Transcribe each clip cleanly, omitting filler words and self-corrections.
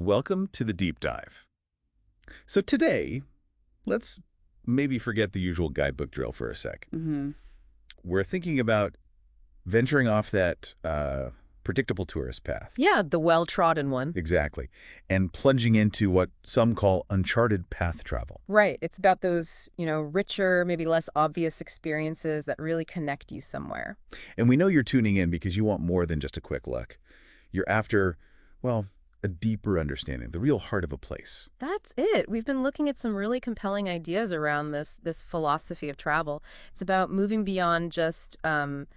Welcome to the deep dive. So today, let's maybe forget the usual guidebook drill for a sec. We're thinking about venturing off that predictable tourist path. Yeah, the well-trodden one. Exactly. And plunging into what some call uncharted path travel. Right. It's about those, richer, maybe less obvious experiences that really connect you somewhere. And we know you're tuning in because you want more than just a quick look. You're after, well, a deeper understanding, the real heart of a place. That's it. We've been looking at some really compelling ideas around this philosophy of travel. It's about moving beyond just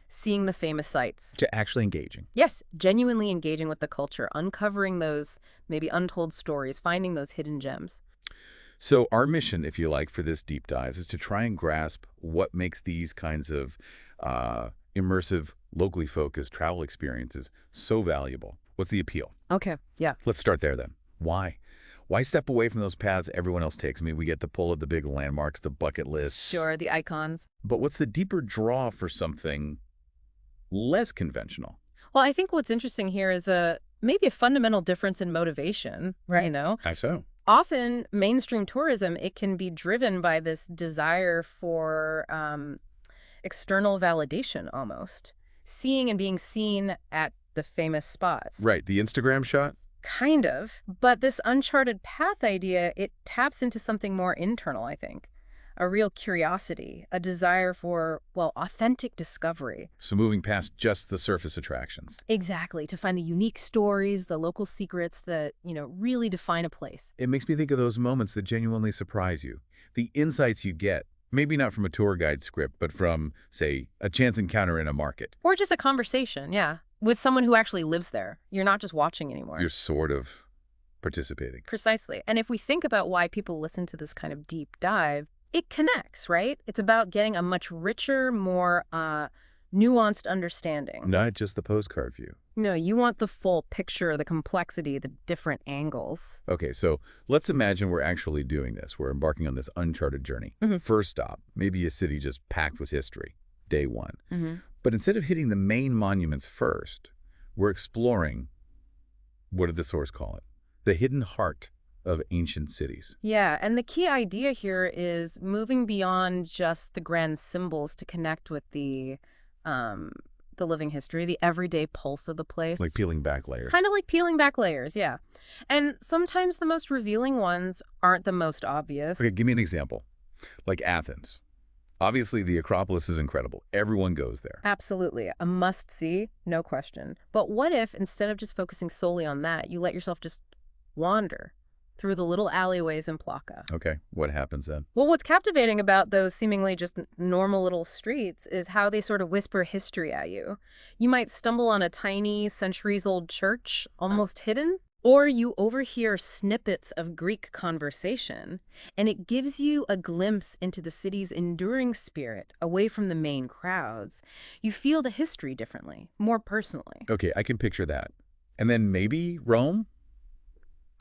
seeing the famous sites. To actually engaging. Yes, genuinely engaging with the culture, uncovering those maybe untold stories, finding those hidden gems. So our mission, if you like, for this deep dive is to try and grasp what makes these kinds of immersive, locally focused travel experiences so valuable. What's the appeal? Okay, yeah. Let's start there then. Why? Why step away from those paths everyone else takes? I mean, we get the pull of the big landmarks, the bucket lists. Sure, the icons. But what's the deeper draw for something less conventional? Well, I think what's interesting here is maybe a fundamental difference in motivation, right? How so? Often, mainstream tourism, it can be driven by this desire for external validation almost. Seeing and being seen at the famous spots. Right, the Instagram shot? Kind of. But this uncharted path idea, it taps into something more internal, I think. A real curiosity, a desire for, well, authentic discovery. So moving past just the surface attractions. Exactly, to find the unique stories, the local secrets that, really define a place. It makes me think of those moments that genuinely surprise you. The insights you get, maybe not from a tour guide script, but from, say, a chance encounter in a market. Or just a conversation, yeah, with someone who actually lives there. You're not just watching anymore. You're sort of participating. Precisely. And if we think about why people listen to this kind of deep dive, it connects, right? It's about getting a much richer, more nuanced understanding. Not just the postcard view. No, you want the full picture, the complexity, the different angles. Okay, so let's imagine we're actually doing this. We're embarking on this uncharted journey. First stop, maybe a city just packed with history. Day one. But instead of hitting the main monuments first, we're exploring, what did the source call it? The hidden heart of ancient cities. Yeah, and the key idea here is moving beyond just the grand symbols to connect with the living history, the everyday pulse of the place. Like peeling back layers. Kind of like peeling back layers, yeah. And sometimes the most revealing ones aren't the most obvious. Okay, give me an example. Like Athens. Obviously, the Acropolis is incredible. Everyone goes there. Absolutely. A must-see, no question. But what if, instead of just focusing solely on that, you let yourself just wander through the little alleyways in Plaka? Okay, what happens then? Well, what's captivating about those seemingly just normal little streets is how they sort of whisper history at you. You might stumble on a tiny, centuries-old church, almost hidden, or you overhear snippets of Greek conversation, and it gives you a glimpse into the city's enduring spirit, away from the main crowds. You feel the history differently, more personally. Okay, I can picture that. And then maybe Rome?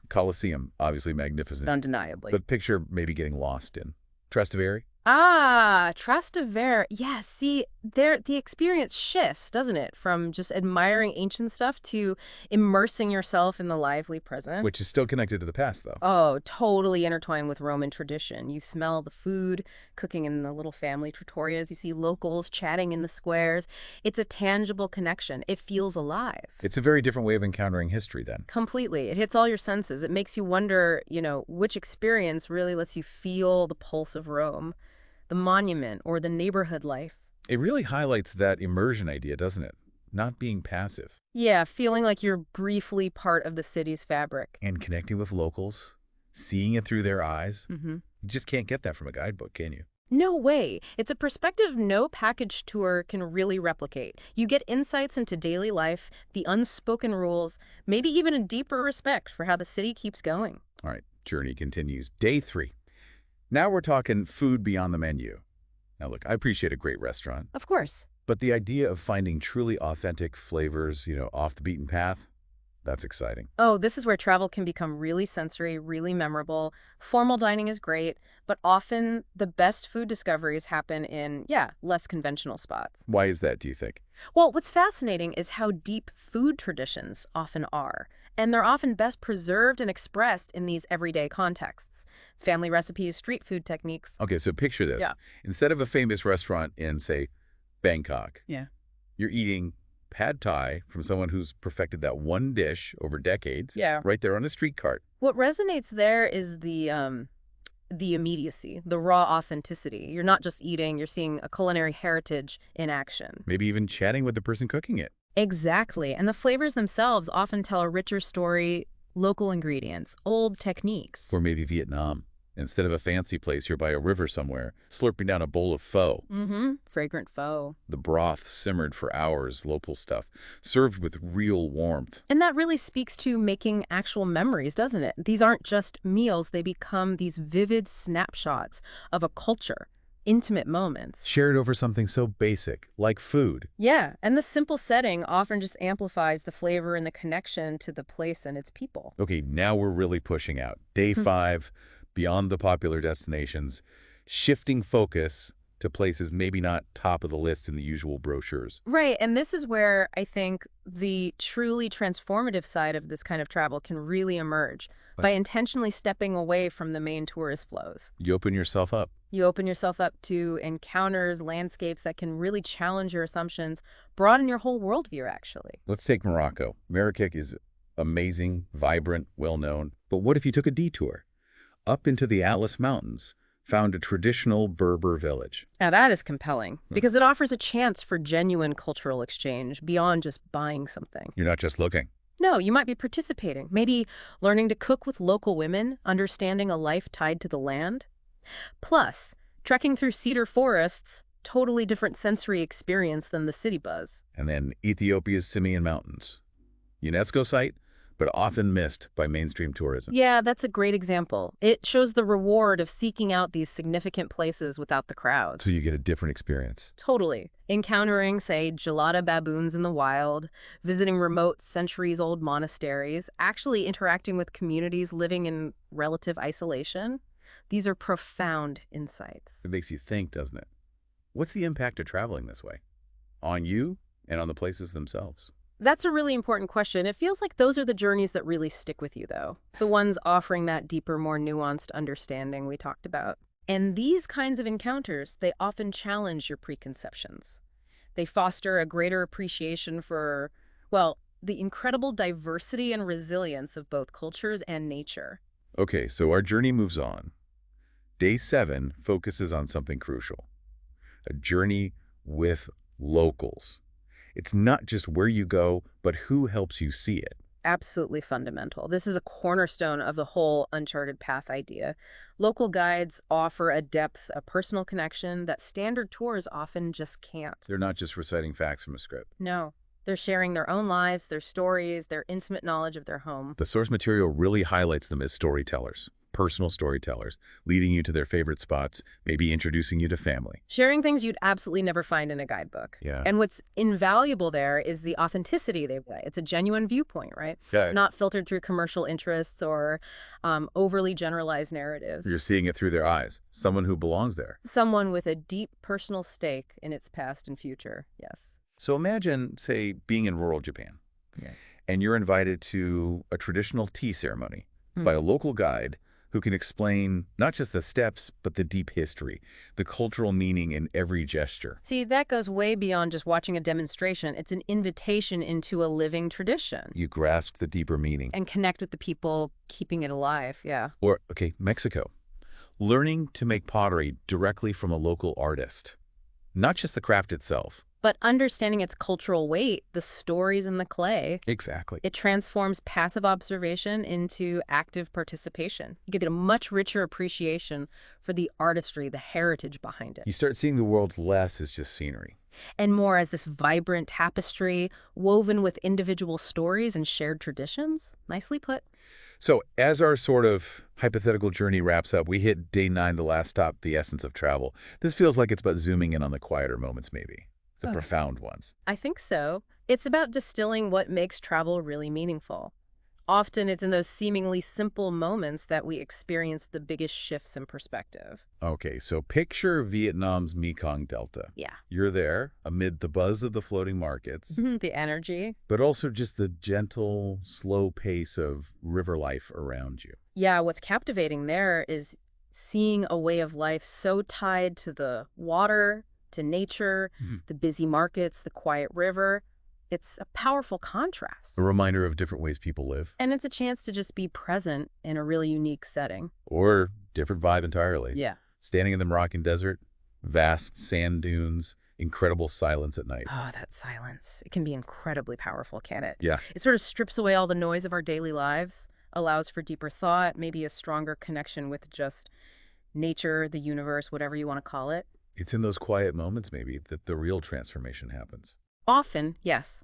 Colosseum, obviously magnificent. Undeniably. But picture maybe getting lost in Trastevere? Ah, Trastevere. Yeah, see, the experience shifts, doesn't it? From just admiring ancient stuff to immersing yourself in the lively present. Which is still connected to the past, though. Oh, totally intertwined with Roman tradition. You smell the food cooking in the little family trattorias. You see locals chatting in the squares. It's a tangible connection. It feels alive. It's a very different way of encountering history, then. Completely. It hits all your senses. It makes you wonder, which experience really lets you feel the pulse of Rome. The monument or the neighborhood life. It really highlights that immersion idea, doesn't it? Not being passive. Yeah, feeling like you're briefly part of the city's fabric. And connecting with locals, seeing it through their eyes. You just can't get that from a guidebook, can you? No way. It's a perspective no package tour can really replicate. You get insights into daily life, the unspoken rules, maybe even a deeper respect for how the city keeps going. All right, journey continues. Day 3. Now we're talking food beyond the menu. Now look, I appreciate a great restaurant. Of course. But the idea of finding truly authentic flavors, off the beaten path, that's exciting. Oh, this is where travel can become really sensory, really memorable. Formal dining is great, but often the best food discoveries happen in, less conventional spots. Why is that, do you think? Well, what's fascinating is how deep food traditions often are. And they're often best preserved and expressed in these everyday contexts. Family recipes, street food techniques. Okay, so picture this. Yeah. Instead of a famous restaurant in, say, Bangkok, Yeah. you're eating pad thai from someone who's perfected that one dish over decades, Yeah. right there on a street cart. What resonates there is the immediacy, the raw authenticity. You're not just eating, you're seeing a culinary heritage in action. Maybe even chatting with the person cooking it. Exactly. And the flavors themselves often tell a richer story, local ingredients, old techniques. Or maybe Vietnam. Instead of a fancy place, you're by a river somewhere, slurping down a bowl of pho. Fragrant pho. The broth simmered for hours, local stuff, served with real warmth. And that really speaks to making actual memories, doesn't it? These aren't just meals, they become these vivid snapshots of a culture, intimate moments. Shared over something so basic, like food. Yeah, and the simple setting often just amplifies the flavor and the connection to the place and its people. Okay, now we're really pushing out. Day 5, beyond the popular destinations, shifting focus to places maybe not top of the list in the usual brochures. Right, and this is where I think the truly transformative side of this kind of travel can really emerge by intentionally stepping away from the main tourist flows. You open yourself up. You open yourself up to encounters, landscapes that can really challenge your assumptions, broaden your whole worldview, actually. Let's take Morocco. Marrakech is amazing, vibrant, well-known. But what if you took a detour? Up into the Atlas Mountains, found a traditional Berber village. Now that is compelling, because it offers a chance for genuine cultural exchange beyond just buying something. You're not just looking. No, you might be participating, maybe learning to cook with local women, understanding a life tied to the land. Plus, trekking through cedar forests, totally different sensory experience than the city buzz. And then Ethiopia's Simien Mountains. UNESCO site, but often missed by mainstream tourism. Yeah, that's a great example. It shows the reward of seeking out these significant places without the crowds. So you get a different experience. Totally. Encountering, say, gelada baboons in the wild, visiting remote centuries-old monasteries, actually interacting with communities living in relative isolation. These are profound insights. It makes you think, doesn't it? What's the impact of traveling this way? On you and on the places themselves? That's a really important question. It feels like those are the journeys that really stick with you, though. The ones offering that deeper, more nuanced understanding we talked about. And these kinds of encounters, they often challenge your preconceptions. They foster a greater appreciation for, well, the incredible diversity and resilience of both cultures and nature. Okay, so our journey moves on. Day 7 focuses on something crucial. A journey with locals. It's not just where you go, but who helps you see it. Absolutely fundamental. This is a cornerstone of the whole Uncharted Path idea. Local guides offer a depth, a personal connection that standard tours often just can't. They're not just reciting facts from a script. No. They're sharing their own lives, their stories, their intimate knowledge of their home. The source material really highlights them as storytellers, personal storytellers, leading you to their favorite spots, maybe introducing you to family. Sharing things you'd absolutely never find in a guidebook. Yeah. And what's invaluable there is the authenticity they've got. It's a genuine viewpoint, right? Yeah. Not filtered through commercial interests or overly generalized narratives. You're seeing it through their eyes. Someone who belongs there. Someone with a deep personal stake in its past and future, yes. So imagine, say, being in rural Japan, and you're invited to a traditional tea ceremony by a local guide who can explain not just the steps, but the deep history, the cultural meaning in every gesture. See, that goes way beyond just watching a demonstration. It's an invitation into a living tradition. You grasp the deeper meaning. And connect with the people keeping it alive, yeah. Or, okay, Mexico. Learning to make pottery directly from a local artist. Not just the craft itself. But understanding its cultural weight, the stories in the clay. Exactly. It transforms passive observation into active participation. You get a much richer appreciation for the artistry, the heritage behind it. You start seeing the world less as just scenery. And more as this vibrant tapestry woven with individual stories and shared traditions. Nicely put. So as our sort of hypothetical journey wraps up, we hit day 9, the last stop, the essence of travel. This feels like it's about zooming in on the quieter moments, maybe. The profound ones. I think so. It's about distilling what makes travel really meaningful. Often it's in those seemingly simple moments that we experience the biggest shifts in perspective. Okay, so picture Vietnam's Mekong Delta. Yeah. You're there amid the buzz of the floating markets, The energy. but also just the gentle, slow pace of river life around you. Yeah, what's captivating there is seeing a way of life so tied to the water, to nature, Mhm. the busy markets, the quiet river. It's a powerful contrast. A reminder of different ways people live, And it's a chance to just be present in a really unique setting. or different vibe entirely. Yeah. Standing in the Moroccan desert, vast sand dunes, incredible silence at night. Oh, that silence. It can be incredibly powerful, can't it? Yeah. It sort of strips away all the noise of our daily lives, allows for deeper thought, maybe a stronger connection with just nature, the universe, whatever you want to call it. It's in those quiet moments, maybe, that the real transformation happens. Often, yes.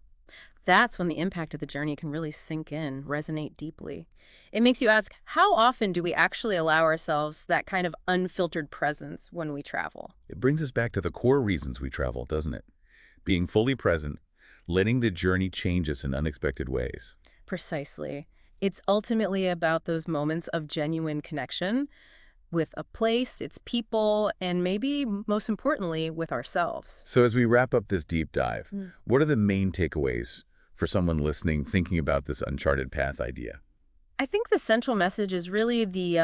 That's when the impact of the journey can really sink in, resonate deeply. It makes you ask, how often do we actually allow ourselves that kind of unfiltered presence when we travel? It brings us back to the core reasons we travel, doesn't it? Being fully present, letting the journey change us in unexpected ways. Precisely. It's ultimately about those moments of genuine connection with a place, its people, and maybe, most importantly, with ourselves. So as we wrap up this deep dive, Mm. what are the main takeaways for someone listening, thinking about this uncharted path idea? I think the central message is really the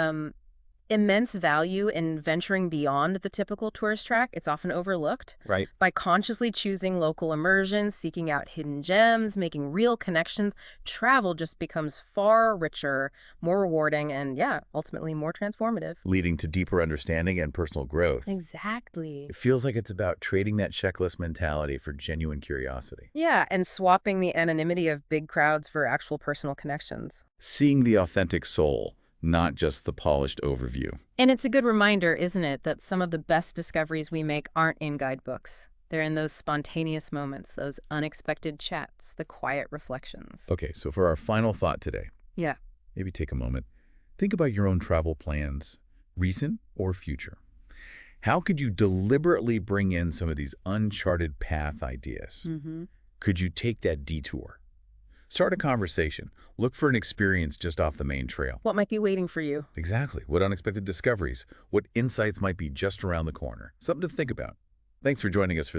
immense value in venturing beyond the typical tourist track. It's often overlooked. Right. By consciously choosing local immersion, seeking out hidden gems, making real connections, travel just becomes far richer, more rewarding, and yeah, ultimately more transformative. Leading to deeper understanding and personal growth. Exactly. It feels like it's about trading that checklist mentality for genuine curiosity. Yeah, and swapping the anonymity of big crowds for actual personal connections. Seeing the authentic soul, not just the polished overview. And it's a good reminder, isn't it, that some of the best discoveries we make aren't in guidebooks. They're in those spontaneous moments, those unexpected chats, the quiet reflections. Okay, so for our final thought today, Yeah. maybe take a moment. Think about your own travel plans, recent or future. How could you deliberately bring in some of these uncharted path ideas? Mm-hmm. Could you take that detour? Start a conversation. Look for an experience just off the main trail. What might be waiting for you? Exactly. What unexpected discoveries? What insights might be just around the corner? Something to think about. Thanks for joining us for this.